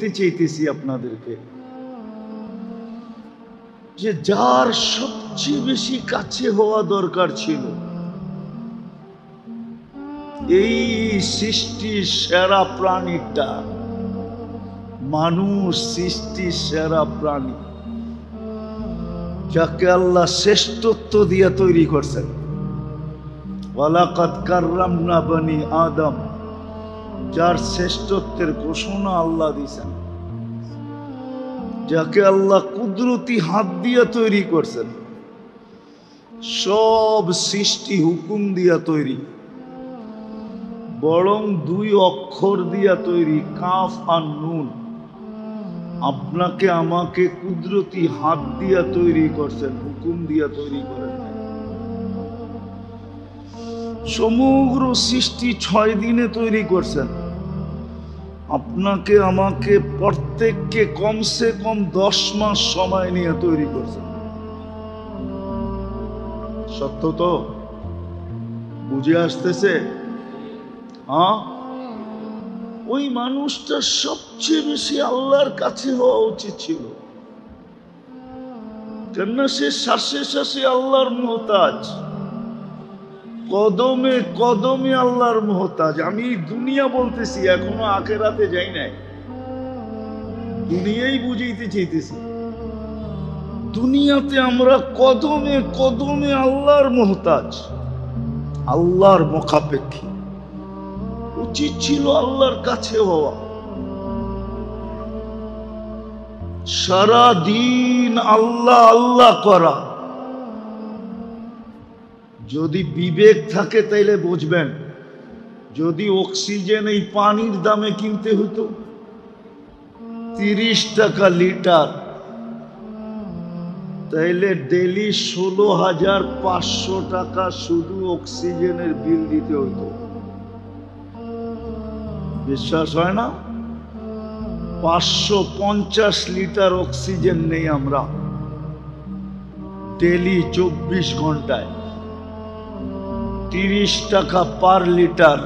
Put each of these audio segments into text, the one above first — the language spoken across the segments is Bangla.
দিতে চাইতেছি আপনাদেরকে যে যার সবচেয়ে বেশি কাছে হওয়া দরকার ছিল, এই সৃষ্টির সেরা প্রাণীটা, মানুষ সৃষ্টির সেরা প্রাণী, যাকে আল্লাহ শ্রেষ্ঠত্ব দিয়ে তৈরি করছেন। ওয়ালাকাদ কাররামনা বনি আদম, যার শ্রেষ্ঠত্বের ঘোষণা আল্লাহ দিয়েছেন, যাকে আল্লাহ কুদরতি হাত দিয়ে তৈরি করছেন। সব সৃষ্টি হুকুম দিয়া তৈরি, বরং দুই অক্ষর দিয়া তৈরি, কাফ আর নুন। আপনাকে আমাকে কুদরতি হাত দিয়া তৈরি করছেন, হুকুম দিয়া তৈরি করেন। সমগ্র সৃষ্টি 6 দিনে তৈরি করছেন। আপনাকে আমাকে প্রত্যেককে কমসে কম 10 মাস সময় নিয়ে তৈরি করছেন। সত্য তো? বুঝে আসতেছে? হ্যাঁ, ওই মানুষটা সবচেয়ে বেশি আল্লাহর কাছে হওয়া উচিত ছিল, কেননা সে শ্বাসে শ্বাসে আল্লাহর মুহতাজ, কদমে কদমে আল্লাহর মুহতাজ। আমি দুনিয়া বলতেছি, এখনো আখিরাতে যাই নাই, দুনিয়াই বুঝাইতে চাইতেছি। দুনিয়াতে আমরা কদমে কদমে আল্লাহর মুহতাজ, আল্লাহর মুখাপেক্ষী। উচিত ছিল আল্লাহর কাছে হওয়া, সারা দিন আল্লাহ আল্লাহ করা। যদি বিবেক থাকে তাইলে বুঝবেন, যদি অক্সিজেন এই পানির দামে কিনতে হতো 30 টাকা লিটার, তাইলে ডেলি 16,500 টাকা শুধু অক্সিজেনের বিল দিতে হতো। বিশ্বাস হয় না? 550 লিটার অক্সিজেন নেই আমরা ডেলি 24 ঘন্টায়। 30 টাকা পার লিটার,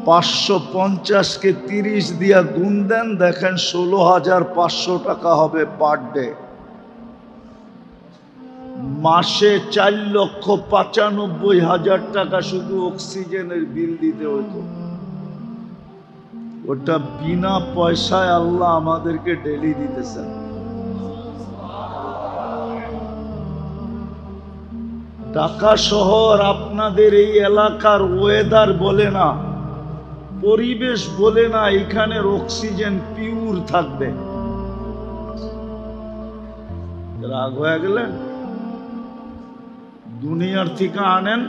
550 কে 30 দিয়া গুণ দেন, দেখেন 16,500 টাকা হবে পার ডে। মাসে 4,95,000 টাকা শুধু অক্সিজেনের বিল দিতে হতো। ওটা বিনা পয়সায় আল্লাহ আমাদেরকে ডেলি দিতেছেন। ঢাকা শহর আপনাদের এই এলাকার ওয়েদার বলে না, পরিবেশ বলে না এখানের অক্সিজেন পিওর থাকবে। রাগ হয়ে গেলেন? দুনিয়ার থেকে আনেন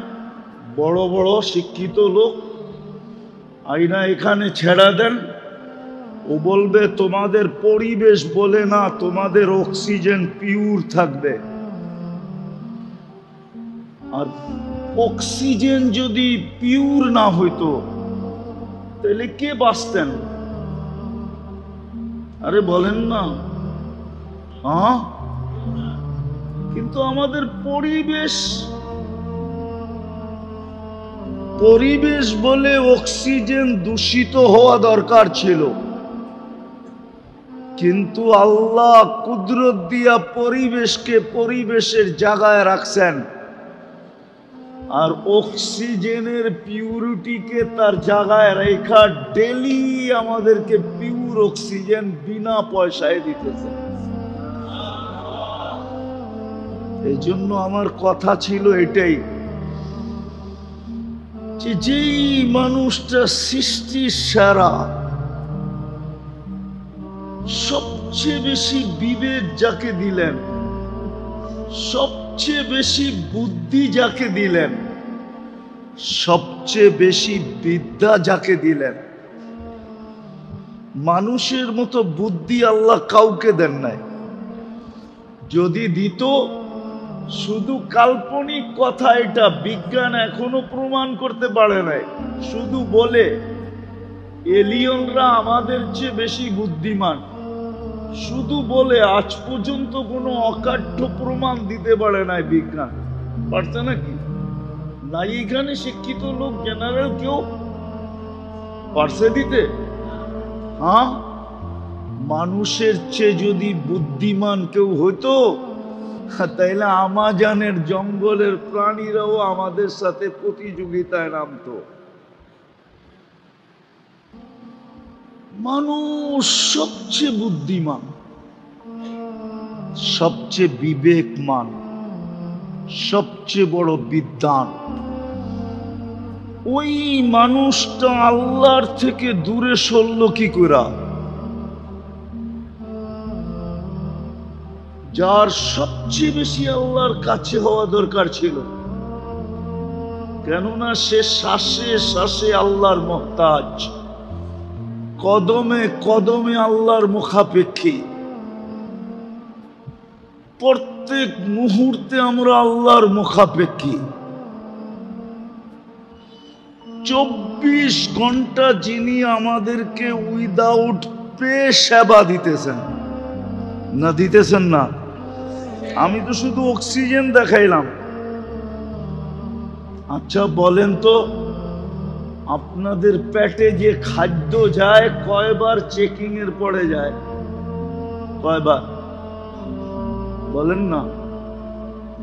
বড় বড় শিক্ষিত লোক, আইনা এখানে ছেড়া দেন, ও বলবে তোমাদের পরিবেশ বলে না, তোমাদের অক্সিজেন পিওর থাকবে। আর অক্সিজেন যদি পিওর না হইতো তাহলে কে বাঁচতেন? আরে বলেন না। হ্যাঁ, কিন্তু আমাদের পরিবেশ বলে অক্সিজেন দূষিত হওয়া দরকার ছিল, কিন্তু আল্লাহ কুদরত দিয়া পরিবেশকে পরিবেশের জায়গায় রাখছেন, আর অক্সিজেনের পিউরিটিকে তার জায়গায় রেখা ডেলি আমাদেরকে পিওর অক্সিজেন বিনা পয়সায় দিতেছে। এই জন্য আমার কথা ছিল এটাই, যে যেই মানুষটা সৃষ্টির সেরা, সবচেয়ে বেশি বিবেক যাকে দিলেন, সবচেয়ে বেশি বুদ্ধি যাকে দিলেন, সবচেয়ে বেশি বিদ্যা যাকে দিলেন, মানুষের মতো বুদ্ধি আল্লাহ কাউকে দেন নাই। যদি দিত, শুধু কাল্পনিক কথা, এটা বিজ্ঞান এখনো প্রমাণ করতে পারে নাই, শুধু বলে এলিয়েনরা আমাদের চেয়ে বেশি বুদ্ধিমান, শুধু বলে, আজ পর্যন্ত কোনো অকাঠ্য প্রমাণ দিতে পারে নাই বিজ্ঞান। পারছে নাকি? নাই এখানে শিক্ষিত লোক জেনারেল কেউ পারছে দিতে? হ্যাঁ, মানুষের চেয়ে যদি বুদ্ধিমান কেউ হতো তাইলে আমাজনের জঙ্গলের প্রাণীরাও আমাদের সাথে প্রতিযোগিতায় নামতো। মানুষ সবচেয়ে বুদ্ধিমান, সবচেয়ে বিবেকমান, সবচেয়ে বড় বিদ্বান। ওই মানুষটা আল্লাহর থেকে দূরে সরল কি করে? যার সবচেয়ে বেশি আল্লাহর কাছে হওয়া দরকার ছিল, কেননা সে শ্বাসে শ্বাসে আল্লাহর মুহতাজ, কদমে কদমে আল্লাহর মুখাপেক্ষী। প্রত্যেক মুহূর্তে আমরা আল্লাহর মুখাপেক্ষী। 24 ঘন্টা যিনি আমাদেরকে উইদাউট পে সেবা দিতেছেন, না দিতেছেন না? আমি তো শুধু অক্সিজেন দেখাইলাম। আচ্ছা বলেন তো, আপনাদের পেটে যে খাদ্য যায় কয়বার চেকিং এর পরে যায়? কয়বার বলেন না?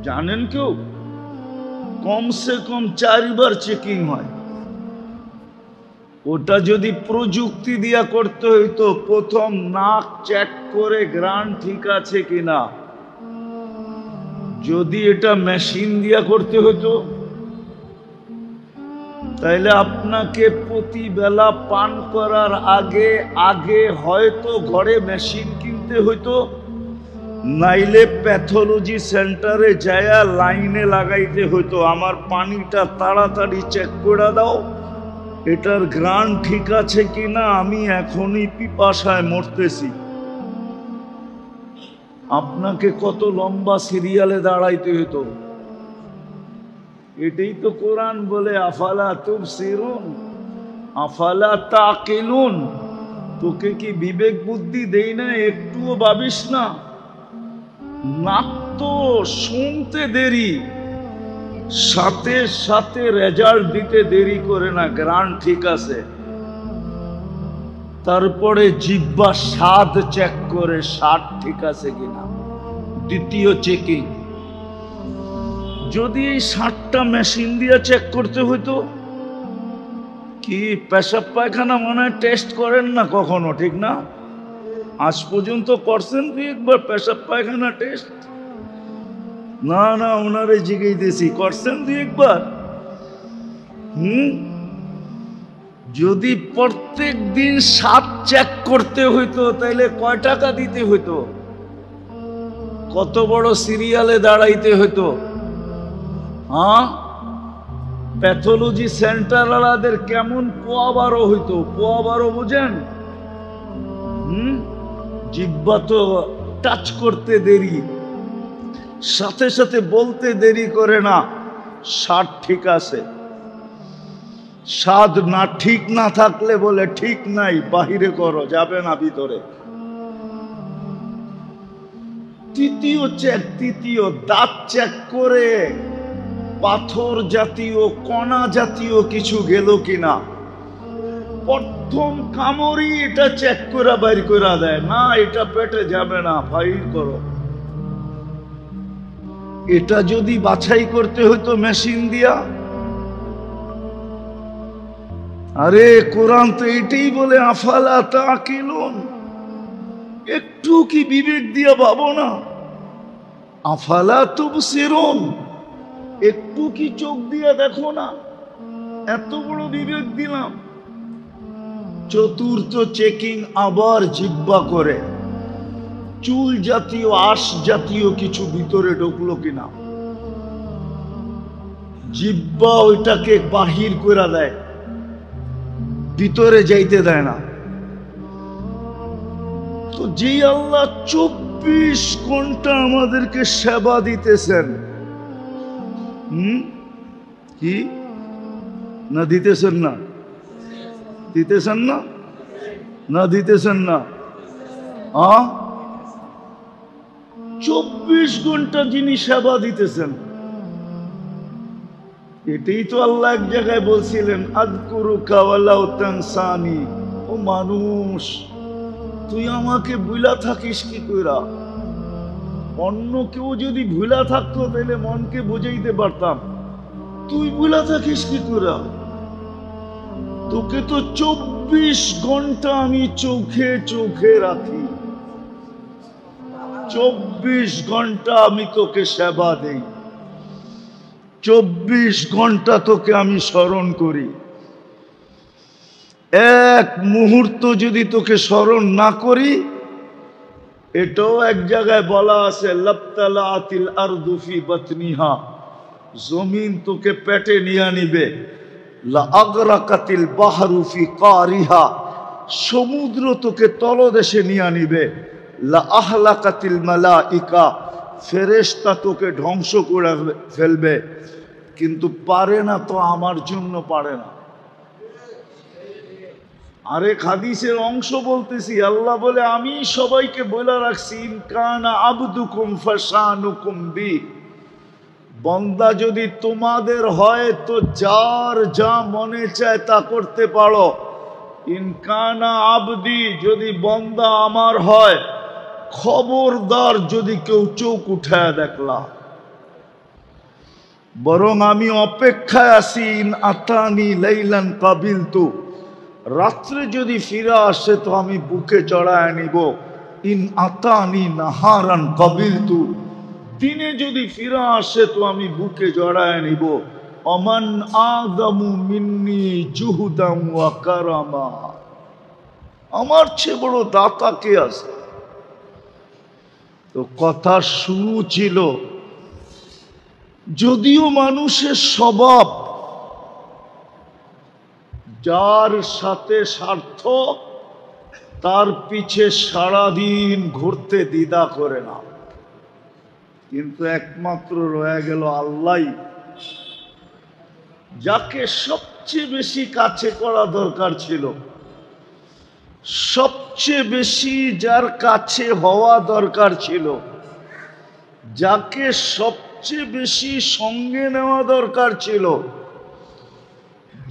জানেন কেউ? কমসে কম 4 বার চেকিং হয়। ওটা যদি প্রযুক্তি দিয়া করতে হইতো, প্রথম নাক চেক করে গ্রান ঠিক আছে কিনা। যদি এটা মেশিন দিয়া করতে হইতো তাইলে আপনাকে প্রতি বেলা পান করার আগে আগে হয়তো ঘরে মেশিন কিনতে হইতো, নাইলে প্যাথোলজি সেন্টারে যায়া লাইনে লাগাইতে হইতো। আমার পানিটা তাড়াতাড়ি চেক করে দাও, এটার গ্রান ঠিক আছে কিনা, আমি এখনই পিপাসায় মরতেছি। আপনাকে কত লম্বা সিরিয়ালে দাঁড়াইতে হতো। এটাই তো কোরআন বলে আফালা তুবসিরুন আফালা তাকিলুন। তোকে কি বিবেক বুদ্ধি দেই না? একটুও ভাবিস না? নাক তো শুনতে দেরি, সাথে সাথে রেজাল্ট দিতে দেরি করে না, গ্রান ঠিক আছে। তারপরে জিহ্বা স্বাদ চেক করে, স্বাদ ঠিক আছে কিনা, দ্বিতীয় চেকিং। যদি এই 7টা মেশিন দিয়ে চেক করতে হইতো, কি পেশাব পায়খানা মনে হয় টেস্ট করেন না কখনো, ঠিক না? আজ পর্যন্ত করছেন কি একবার পেশাব পায়খানা টেস্ট? না না, ওনারে জিজ্ঞেস করছেন 2 একবার? যদি প্রত্যেক দিন 7 চেক করতে হইতো তাইলে কয় টাকা দিতে হইতো? কত বড় সিরিয়ালে দাঁড়াইতে হইতো? হ্যাঁ, প্যাথোলজি সেন্টারওয়ালাদের কেমন পোয়াবারও হইতো। পোয়াবারও বুঝেন? জিহ্বা তো টাচ করতে দেরি, সাথে সাথে বলতে দেরি করে না স্বাদ ঠিক আছে। স্বাদ না ঠিক না থাকলে বলে ঠিক নাই, বাহিরে করো, যাবে না ভিতরে। তৃতীয় চেক, তৃতীয় দাঁত চেক করে পাথর জাতীয় কণা জাতীয় কিছু গেল কিনা। প্রথম কামড়ই এটা চেক করে বাইর করে দেয়, না এটা পেটে যাবে না, বাইর করো। এটা যদি বাছাই করতে হতো মেশিন দিয়া, আরে কোরআন তো এটাই বলে আফালা তাকিলুন। একটু কি বিবেক দিয়া ভাবো না? আফালা তুবসিরুন, একটু কি চোখ দিয়া দেখো না? এত বড় বিবেক দিলাম। চতুর্থ চেকিং আবার জিহ্বা করে, চুল জাতীয় আঁশ জাতীয় কিছু ভিতরে ঢুকলো কিনা। জিহ্বা ওইটাকে বাহির করে দেয়, ভিতরে যাইতে দেয় না। তো যে আল্লাহ 24 ঘন্টা আমাদেরকে সেবা দিতেছেন, কি না দিতেছেন না? দিতেছেন না? না দিতেছেন না? 24 ঘন্টা যিনি সেবা দিতেছেন, এটাই তো আল্লাহ এক জায়গায় বলছিলেন আযকুরুকা ওয়ালাউ তানসানি, ও মানুষ, তুই আমাকে ভুলা থাকিস কি কইরা? অন্য কেউ যদি ভুলা থাকতো তাহলে মনকে বুঝাইতে পারতাম, তুই ভুলা থাকিস কি কইরা? তোকে তো 24 ঘন্টা আমি চোখে চোখে রাখি, 24 ঘন্টা আমি তোকে সেবা দেই, 24 ঘন্টা তোকে আমি স্মরণ করি। এক মুহূর্ত যদি তোকে স্মরণ না করি, এটাও এক জায়গায় বলা আছে, লাবতালাতিল আরদু ফি বাতনিহা, জমিন তোকে পেটে নিয়ে নিবে, লা আগরাকাতিল বাহরু ফি কারিহা, সমুদ্র তোকে তলদেশে নিয়ে নিবে, লা আহলাকাতিল মালাইকা, ফেরেশতা তোকে ধ্বংস করে ফেলবে, কিন্তু পারে না তো, আমার জন্য পারে না। আরেক হাদিসের অংশ বলতেছি, আল্লাহ বলে আমি সবাইকে বলে রাখছি, ইনকানা আবদুকুম ফাশানুকুম বি, বান্দা যদি তোমাদের হয় তো যার যা মনে চায় তা করতে পারো। ইনকানা আবদি, যদি বান্দা আমার হয়, খবরদার যদি কেউ চোখ উঠায় দেখলা, বরং আমি অপেক্ষায় আছি, ইন আতানি লাইলান কাবিলতু, রাত্রে যদি ফিরে আসে তো আমি বুকে চড়ায় নিব, ইন আতানি নাহারান কাবিলতু, দিনে যদি ফিরে আসে তো আমি বুকে জড়ায় নিব। অমান আদামু মিন্নি জুহুদাম ওয়া কারামা, আমার চেয়ে বড় দাতা কে আছে? তো কথা শুরু ছিল, যদিও মানুষের স্বভাব যার সাথে স্বার্থ তার পিছে সারাদিন ঘুরতে দ্বিধা করে না, কিন্তু একমাত্র রয়ে গেল আল্লাহ, যাকে সবচেয়ে বেশি কাছে করা দরকার ছিল, সবচেয়ে বেশি যার কাছে হওয়া দরকার ছিল, যাকে সবচেয়ে বেশি সঙ্গে নেওয়া দরকার ছিল,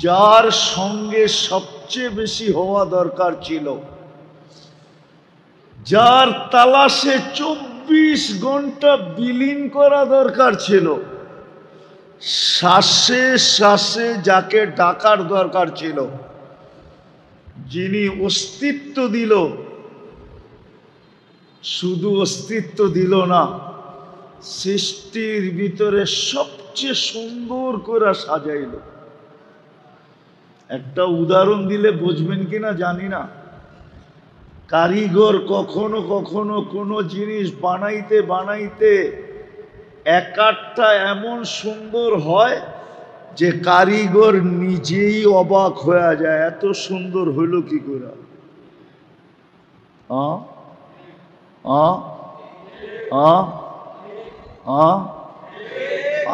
যার সঙ্গে সবচেয়ে বেশি হওয়া দরকার ছিল, যার তালাশে 24 ঘন্টা বিলীন করা দরকার ছিল, শ্বাসে শ্বাসে যাকে ডাকার দরকার ছিল, যিনি অস্তিত্ব দিল, শুধু অস্তিত্ব দিল না, সৃষ্টির ভিতরে সবচেয়ে সুন্দর করে সাজাইল। একটা উদাহরণ দিলে বুঝবেন কিনা জানি না, কারিগর কখনো কখনো কোনো জিনিস বানাইতে বানাইতে একটা এমন সুন্দর হয় যে কারিগর নিজেই অবাক হয়ে যায়, এত সুন্দর হইল কি করে।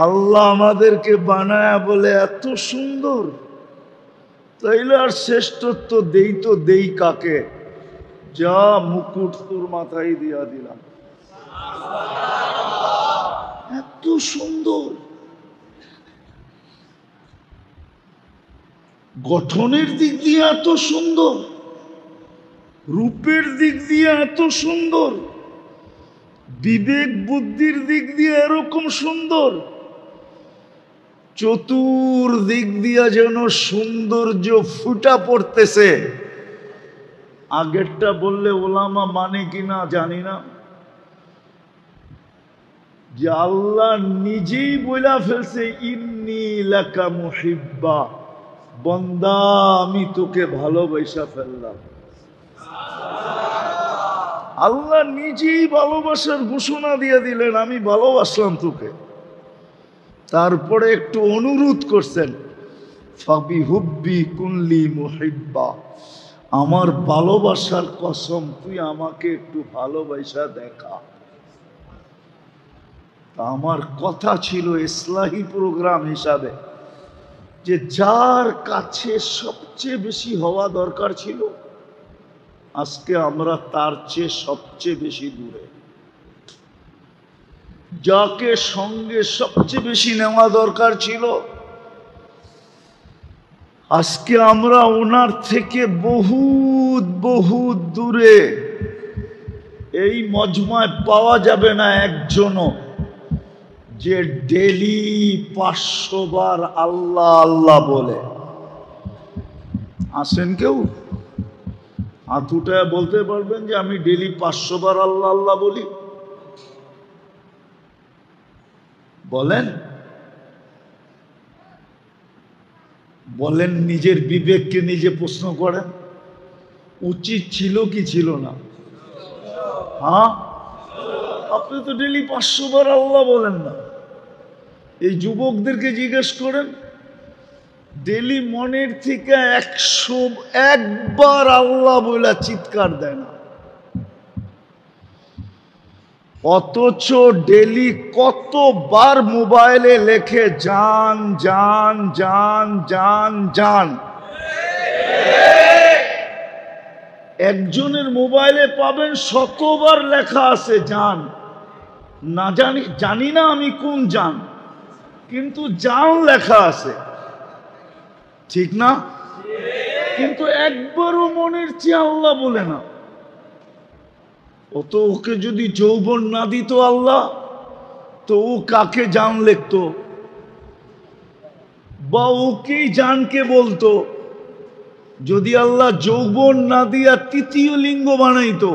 আল্লাহ আমাদেরকে বানায়া বলে এত সুন্দর, তাইলে আর শ্রেষ্ঠত্ব দেই তো দেই কাকে? যা মুকুট তোর মাথায় দিয়া দিলাম, এত সুন্দর গঠনের দিক দিয়ে, এত সুন্দর রূপের দিক দিয়ে, এত সুন্দর বিবেক বুদ্ধির দিক দিয়ে এরকম সুন্দর, চতুর্দিক দিয়া যেন সৌন্দর্য ফুটা পড়তেছে। আগেরটা বললে ওলামা মানে কিনা জানি না, যে আল্লাহ নিজেই বইলা ফেলছে, ইন্নী লাকা মুহিব্বা, বান্দা আমি তোকে ভালোবাসা ফেললাম। আল্লাহ নিজেই ভালোবাসার ঘোষণা দিয়ে দিলেন, আমি ভালোবাসলাম তোকে। তারপরে একটু অনুরোধ করছেন, ফাবিহুব্বি কুনলি মুহিব্বা, আমার ভালোবাসার কসম তুই আমাকে একটু ভালোবাসা দেখা। আমার কথা ছিল ইসলাহি প্রোগ্রাম হিসাবে, যে যার কাছে সবচেয়ে বেশি হওয়া দরকার ছিল, আজকে আমরা তার চেয়ে সবচেয়ে বেশি দূরে। যাকে সঙ্গে সবচেয়ে বেশি নেওয়া দরকার ছিল, আজকে আমরা ওনার থেকে বহুত বহুত দূরে। এই মজমায় পাওয়া যাবে না একজনও যে ডেলি 500 বার আল্লাহ আল্লাহ বলে। আসেন কেউ হাত উঠায় বলতে পারবেন যে আমি ডেলি 500 বার আল্লাহ আল্লাহ বলি? বলেন বলেন, নিজের বিবেককে নিজে প্রশ্ন করেন, উচিত ছিল কি ছিল না? হ্যাঁ, আপনি তো ডেলি 500 বার আল্লাহ বলেন না। এই যুবকদেরকে জিজ্ঞেস করেন, ডেলি মনের থেকে 101 বার আল্লাহ বলে চিৎকার দেয় না, অথচ ডেলি কতবার মোবাইলে লেখে জান জান জান জান জান। একজনের মোবাইলে পাবেন শতবার লেখা আছে জান। না জানি না আমি কোন জান, কিন্তু জান লেখা আছে, ঠিক না? কিন্তু একবারও মনের চেয়ে আল্লাহ বলে না। ও তো, ওকে যদি যৌবন না দিত আল্লাহ, তো ও কাকে জান লিখতো? বা ওকেই জানকে বলতো? যদি আল্লাহ যৌবন না দিয়া তৃতীয় লিঙ্গ বানাইতো।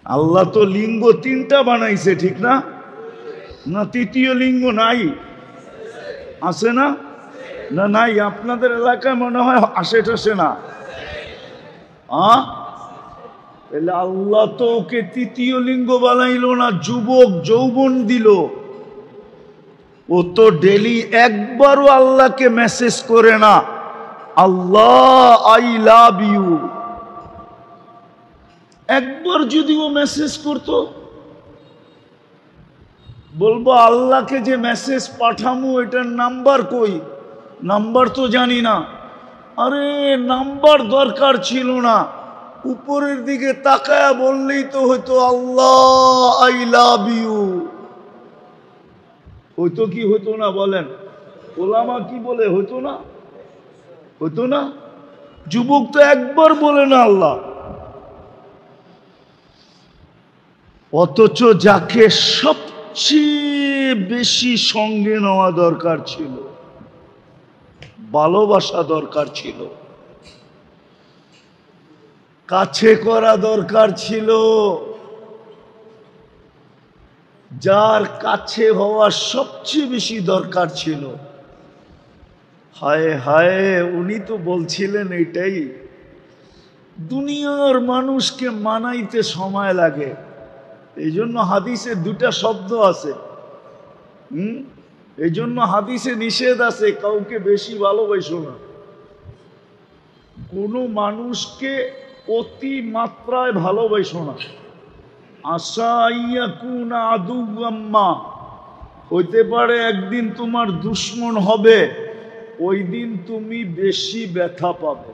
আল্লাহ তো লিঙ্গ 3টা বানাইছে, ঠিক না? না তৃতীয় লিঙ্গ নাই? আছে না? না নাই? আপনাদের এলাকায় মনে হয় আসে টাসে না। তাহলে আল্লাহ তো ওকে তৃতীয় লিঙ্গ বানাইলো না, যুবক যৌবন দিল। ও তো ডেলি একবারও আল্লাহকে মেসেজ করে না আল্লাহ আই লাভ ইউ। একবার যদি ও মেসেজ করত, বলবো আল্লাহকে যে মেসেজ পাঠামু এটার নাম্বার কই? নাম্বার তো জানি না। আরে নাম্বার দরকার ছিল না, উপরের দিকে তাকায়া বললেই তো হয়তো আল্লাহ আই লাভ ইউ। হইতো কি হইতো না বলেন? ওলামা কি বলে, হইতো না? হইতো না? যুবক তো একবার বলে না আল্লাহ। অথচ যাকে সবচেয়ে বেশি সঙ্গে নেওয়া দরকার ছিল, ভালোবাসা দরকার ছিল, কাছে করা দরকার ছিল, যার কাছে হওয়া সবচেয়ে বেশি দরকার ছিল, হায় হায় উনি তো বলছিলেন এটাই, দুনিয়ার মানুষকে মানাইতে সময় লাগে। এই জন্য হাদিসে 2টা শব্দ আছে। এই জন্য হাদিসে নিষেধ আছে, কাউকে বেশি ভালোবাসো না। কোনো মানুষকে অতি মাত্রায় ভালোবাসো না। আশা ইয়াকুনা আদুওয়াম্মা, হইতে পারে একদিন তোমার দুশ্মন হবে, ওই দিন তুমি বেশি ব্যথা পাবে।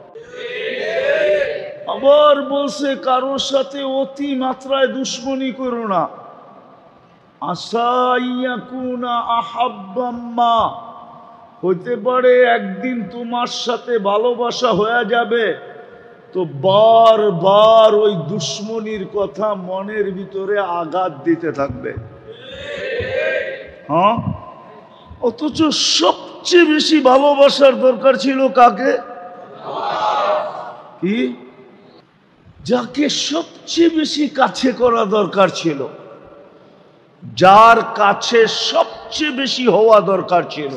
আবার বলছে কারোর সাথে অতি মাত্রায় দুশ্মনী করো না। আশা ইয়াকুনা আহাব্বাম্মা, হইতে পারে একদিন তোমার সাথে ভালোবাসা হয়ে যাবে, তো বারবার ওই দুশ্মনীর কথা মনের ভিতরে আঘাত দিতে থাকবে। হ্যাঁ, অথচ সবচেয়ে বেশি ভালোবাসার দরকার ছিল কাকে? কি? যাকে সবচেয়ে বেশি কাছে করা দরকার ছিল, যার কাছে সবচেয়ে বেশি হওয়া দরকার ছিল,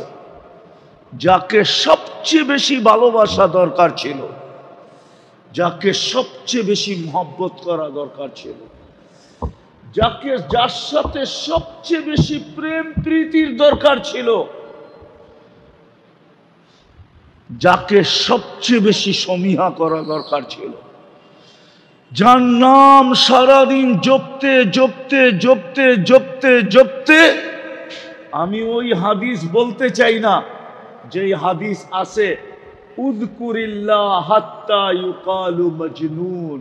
যাকে সবচেয়ে বেশি ভালোবাসা দরকার ছিল, যাকে সবচেয়ে বেশি মহব্বত করা দরকার ছিল, যার সাথে সবচেয়ে বেশি প্রেম প্রীতির দরকার ছিল, যাকে সবচেয়ে বেশি সমীহা করা দরকার ছিল, যার নাম সারাদিন জপতে জপতে জপতে জপতে জপতে, আমি ওই হাদিস বলতে চাই না যে হাদিস আছে উযকুরিল্লাহ হাত্তা ইউকালু মাজনুন,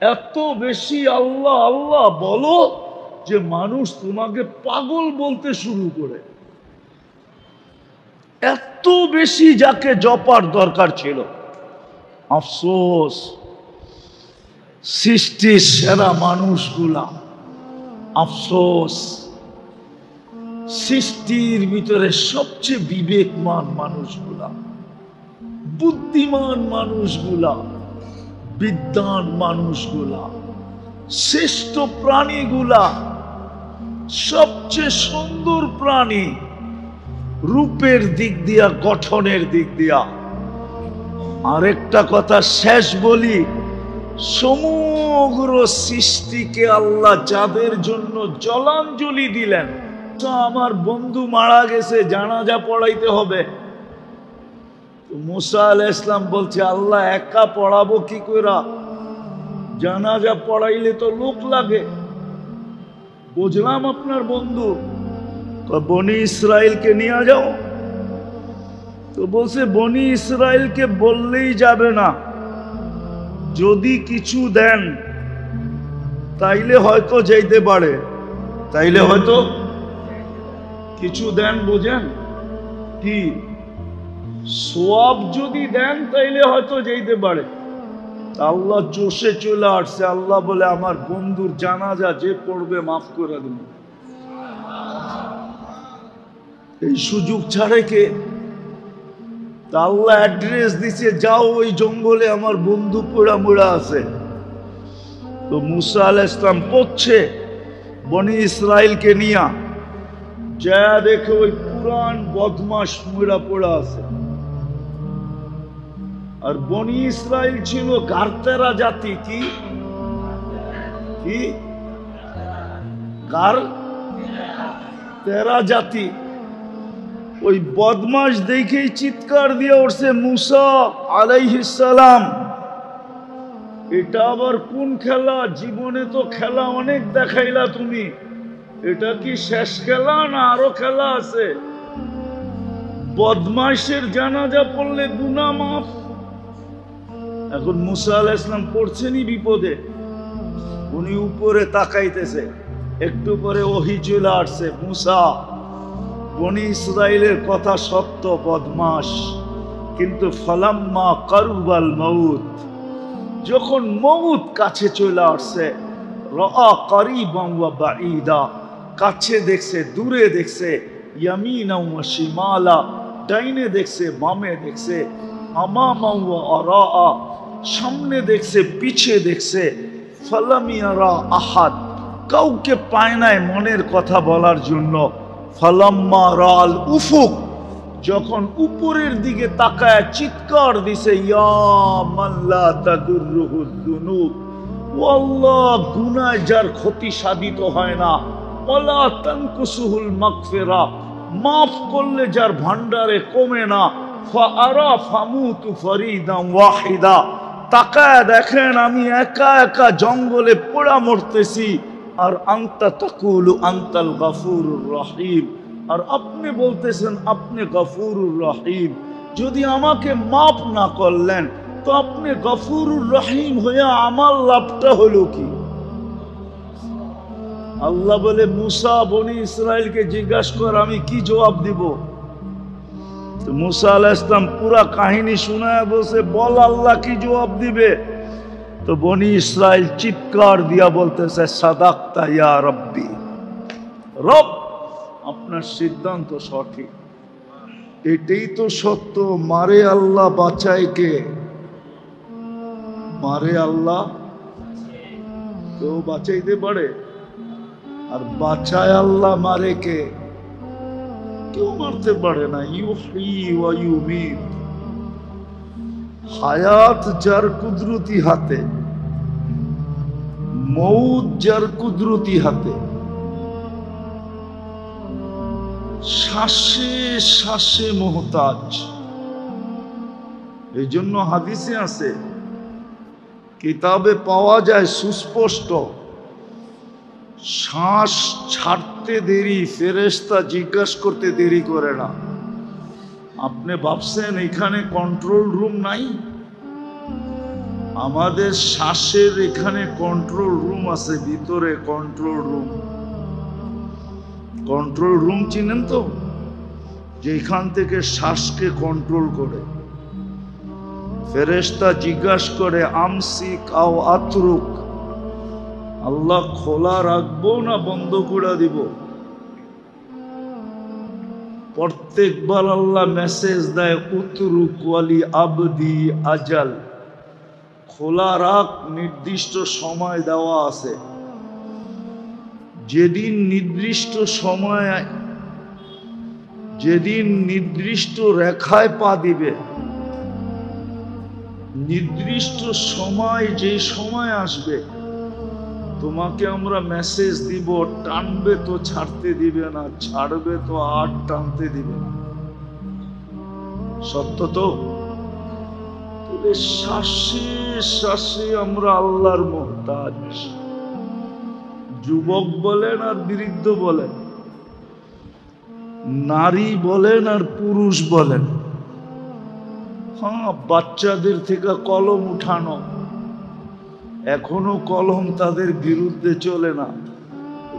এত বেশি আল্লাহ আল্লাহ বলো যে মানুষ তোমাকে পাগল বলতে শুরু করে। এত এত বেশি যাকে জপার দরকার ছিল। আফসোস, সৃষ্টির সেরা মানুষগুলা, আফসোস সৃষ্টির ভিতরে সবচেয়ে বিবেকমান মানুষগুলা, বুদ্ধিমান মানুষগুলা, বিদ্বান মানুষগুলা, শ্রেষ্ঠ প্রাণীগুলা, সবচেয়ে সুন্দর প্রাণী রূপের দিক দিয়া, গঠনের দিক দিয়া। আরেকটা কথা শেষ বলি, সমগ্র সৃষ্টিকে আল্লাহ যাদের জন্য জলাঞ্জলি দিলেন, আমার বন্ধু মারা গেছে, জানাজা পড়াইতে হবে। মুসা আলাইহিস সালাম বলছে, আল্লাহ একা পড়াবো কি কইরা? জানাজা পড়াইলে তো লোক লাগে। বুঝলাম আপনার বন্ধু, বনি ইসরাইলকে নিয়ে যাও। তো বলছে বনি ইসরাইলকে বললেই যাবে না, যদি কিছু দেন তাইলে হয়তো যাইতে পারে। তাইলে হয়তো কিছু দেন, বোঝেন কি? সওয়াব যদি দেন তাইলে হয়তো যাইতে পারে। আল্লাহ জোশে চলে আসছে, আল্লাহ বলে আমার বন্ধুর জানাজা যে পড়বে মাফ করে দেব। এই সুযোগ ছাড়ে কে? আল্লাহ অ্যাড্রেস দিছে, যাও ওই জঙ্গলে আমার বন্ধু পোড়া মোড়া আছে। তো মুসা আলাইহিস সালাম পড়ছে বনি ইসরাইলকে নিয়া, যা দেখে ওই পুরান বদমাশ মোড়া পোড়া আছে। আর বনি ইসরাইল ছিল গারতেরা জাতি। কি কি? গারতেরা জাতি। ওই বদমাশ দেখেই চিৎকার দিয়ে উঠছে, মুসা আলাইহিস সালাম, এটা আবার কোন খেলা? জীবনে তো খেলা অনেক দেখাইলা তুমি, এটা কি শেষ খেলা না আরো খেলা আছে? বদমাশের জানাজা পড়লে গুনাহ মাফ। এখন মুসা আলাইহিস সালাম পড়ছেনই বিপদে, উনি উপরে তাকাইতেছে, একটু পরে ওহী চলে আসছে, মুসা বনি ইসরাইলের কথা সত্য, বদমাশ, কিন্তু ফালাম্মা কারুবাল মাউত, যখন মউত কাছে চলে আসছে, রাআ কারিবান ওয়া বাঈদা, কাছে দেখছে, দূরে দেখছে, ইয়ামিনা ওয়া শিমালা, ডাইনে দেখছে, বামে দেখছে, আমামা ওয়া আরাআ, সামনে দেখছে, পিছে দেখছে, ফালাম ইয়ারা আহাদ, কাউকে পায় নাই মনের কথা বলার জন্য। ফালাম্মা রাল উফুক, যখন উপরের দিকে তাকায় চিৎকার দিছে, ইয়া মান লা তাদুররুহু যুনুব, ও আল্লাহ, গুনাহ যার ক্ষতি সাধিত হয় না, ওয়ালা তানকুসুহুল মাগফিরা, মাফ করলে যার ভান্ডারে কমে না, ফাআরা ফামুতু ফরিদান ওয়াহিদা, তাকায় দেখেন আমি একা একা জঙ্গলে পোড়া মরতেছি, আর আনতা তাকুলু আনতাল গফুরুর রহিম, আর আপনি বলতেছেন আপনি গফুরুর রহিম। যদি আমাকে মাফ না করলেন তো আপনি গফুরুর রহিম হয়ে আমার লাভটা হলো কি? আল্লাহ বলে, মুসা বনি ইসরাইলকে জিজ্ঞাসা কর, আমি কি জবাব দিব? তো মুসা আলাইহিস সালাম পুরা কাহিনী শোনায় বলছে, বল আল্লাহ কি জবাব দিবে? তো বনি ইসরাইল চিৎকার দিয়া বলতেছে, সাদাকতা ইয়া রব্বি, রব আপনার সিদ্ধান্ত সঠিক। এটাই তো সত্য, মারে আল্লাহ বাঁচায় কে? মারে আল্লাহ, কেউ বাঁচাইতে পারে? আর বাঁচায় আল্লাহ, মারে কে? কেউ মারতে পারে না। ইউহয়ী ওয়া ইউমীত, হায়াত যার কুদরতি হাতে, মউত যার কুদরতি হাতে, শ্বাসে শ্বাসে মোহতাজ। এই জন্য হাদিসে আছে, কিতাবে পাওয়া যায় সুস্পষ্ট, শ্বাস ছাড়তে দেরি ফেরেশতা জিজ্ঞাসা করতে দেরি করে না। আপনি ভাবছেন এখানে কন্ট্রোল রুম নাই? আমাদের শ্বাসের এখানে কন্ট্রোল রুম আছে, ভিতরে কন্ট্রোল রুম। কন্ট্রোল রুম চিনেন তো? যেখান থেকে শ্বাসকে কন্ট্রোল করে। ফেরেশতা জিজ্ঞাসা করে আমসিক আও আতরুক, আল্লাহ খোলা রাখবো না বন্ধ করে দিব? প্রত্যেকবার আল্লাহ মেসেজ দেয় উতরুক ওয়ালি আবদি আজাল, খোলা রাখ, নির্দিষ্ট সময় দেওয়া আছে। যেদিন নির্দিষ্ট রেখায় পা দিবে, নির্দিষ্ট সময় যে সময় আসবে তোমাকে আমরা মেসেজ দিব, টানবে তো ছাড়তে দিবে না, ছাড়বে তো আর টানতে দিবে না। সত্য তো? শ্বাসে শ্বাসে আমরা আল্লাহর মুহতাজ। যুবক বলেন আর বৃদ্ধ বলেন, নারী বলেন আর পুরুষ বলেন, হ্যাঁ, বাচ্চাদের থেকে কলম উঠানো, এখনো কলম তাদের বিরুদ্ধে চলে না।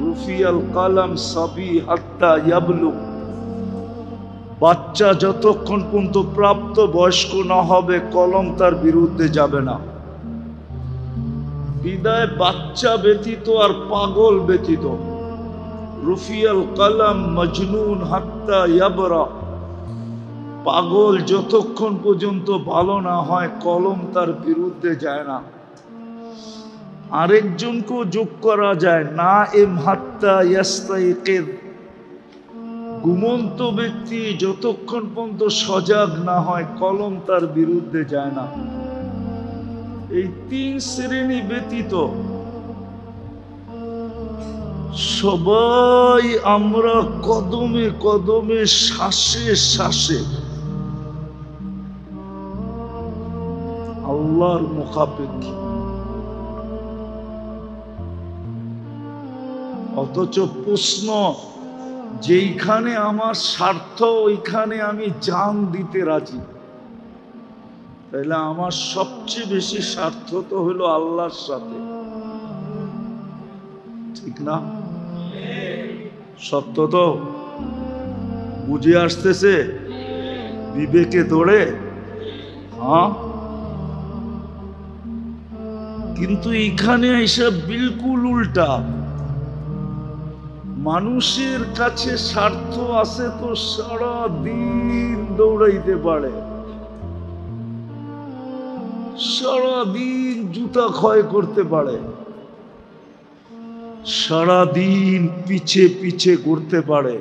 রুফিয়াল কালাম সাবি হাত্তা ইয়াবলুগ, বাচ্চা যতক্ষণ পর্যন্ত প্রাপ্ত বয়স্ক না হবে কলম তার বিরুদ্ধে যাবে না। বিদায় বাচ্চা ব্যতীত আর পাগল ব্যতীত, রুফিয়াল কালাম মজনুন হাত্তা ইয়াবরা, পাগল যতক্ষণ পর্যন্ত ভালো না হয় কলম তার বিরুদ্ধে যায় না। আরেকজনকেও যোগ করা যায়, না এম হাত্তা ইয়াস্তাইকিদ, ঘুমন্ত ব্যক্তি যতক্ষণ পর্যন্ত সজাগ না হয় কলম তার বিরুদ্ধে যায় না। এই তিন শ্রেণী ব্যতীত সবাই আমরা কদমে কদমে শ্বাসে শ্বাসে আল্লাহর মুখাপেক্ষী। অথচ প্রশ্ন, যেইখানে আমার স্বার্থ ওইখানে আমি জান দিতে রাজি, তাহলে আমার সবচেয়ে বেশি স্বার্থ তো হলো আল্লাহর সাথে, ঠিক না? সত্য তো? বুঝে আসতেছে বিবেকে দৌড়ে? হ্যাঁ, কিন্তু এখানে এসব বিলকুল উল্টা। মানুষের কাছে স্বার্থ আছে তো সারা দিন দৌড়াইতে পারে, সারা দিন জুতা ক্ষয় করতে পারে, সারা দিন পিছে পিছে ঘুরতে পারে,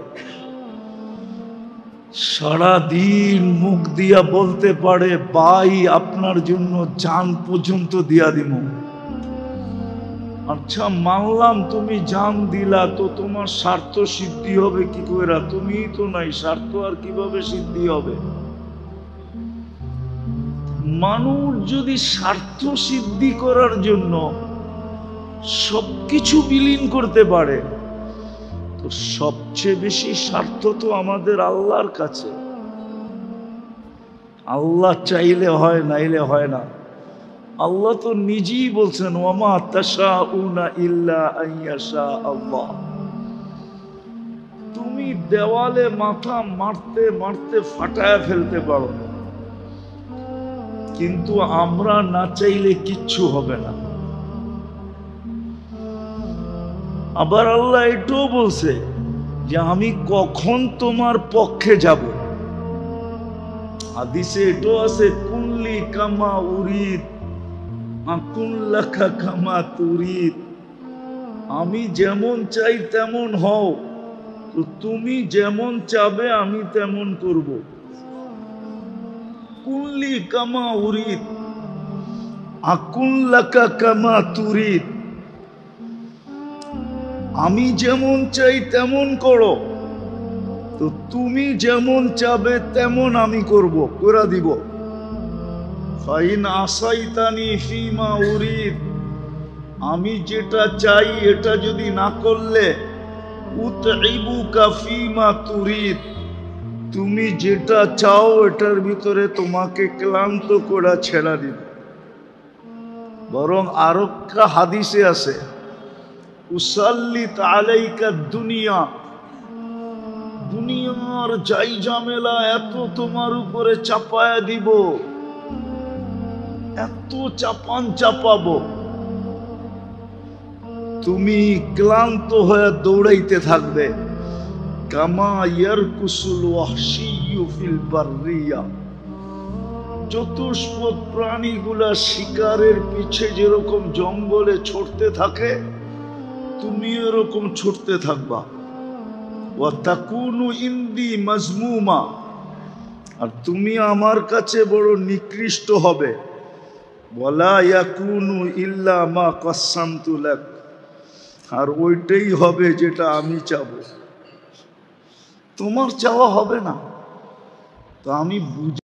সারা দিন মুখ দিয়া বলতে পারে ভাই আপনার জন্য জান পর্যন্ত দিয়া দিব। আচ্ছা মানলাম তুমি জান দিলা, তো তোমার স্বার্থ সিদ্ধি হবে কি করে? তুমি তো নাই, স্বার্থ আর কিভাবে সিদ্ধি হবে? মানুষ যদি স্বার্থ সিদ্ধি করার জন্য সবকিছু বিলীন করতে পারে, তো সবচেয়ে বেশি স্বার্থ তো আমাদের আল্লাহর কাছে। আল্লাহ চাইলে হয়, নাইলে হয় না। আল্লাহ তো নিজেই বলছেন ওয়ামা তাশাউনা ইল্লা আইয়াশা আল্লাহ। তুমি দেওয়ালে মাথা মারতে মারতে ফাটায় ফেলতে পারো, কিন্তু আমরা না চাইলে কিচ্ছু হবে না। আবার আল্লাহ এটাও বলছে যে আমি কখন তোমার পক্ষে যাব। হাদিসে এটাও আছে কুল্লি কামা উরিদ আকুল্লাকা কামা তুরিদ, আমি যেমন চাই তেমন হও, তো তুমি যেমন চাবে আমি তেমন করব। কুল্লি কামা উরিদ আকুল্লাকা কামা তুরিদ, আমি যেমন চাই তেমন করো, তো তুমি যেমন চাবে তেমন আমি করব, করে দিব। ফাইন আসাইতানি ফিমা উরিদ, আমি যেটা চাই এটা যদি না করলে, উতইবুকা ফিমা তুরিদ, তুমি যেটা চাও এটার ভিতরে তোমাকে ক্লান্ত করে ছেড়া দিব। বরং আরো একটা হাদিসে আছে উসাল্লিত আলাইকা দুনিয়া, দুনিয়ার যাই ঝামেলা এত তোমার উপরে চাপায়া দিব, এত চাপান চাপাবো, তুমি ক্লান্ত হয়ে দৌড়াইতে থাকবে। কামা ইয়ারকুসুল ওয়াহশিয়্যু ফিল বাররিয়া, চতুষ্পদ প্রাণীগুলা শিকারের পিছে যেরকম জঙ্গলে ছুটতে থাকে, তুমি এরকম ছুটতে থাকবা। ওয়া তাকুনু ইনদি মাজমুমা, আর তুমি আমার কাছে বড় নিকৃষ্ট হবে। ওয়ালা ইয়াকুনু ইল্লা মা কাসসামতু লাক, আর ওইটাই হবে যেটা আমি চাবো, তোমার চাওয়া হবে না। তো আমি বুঝি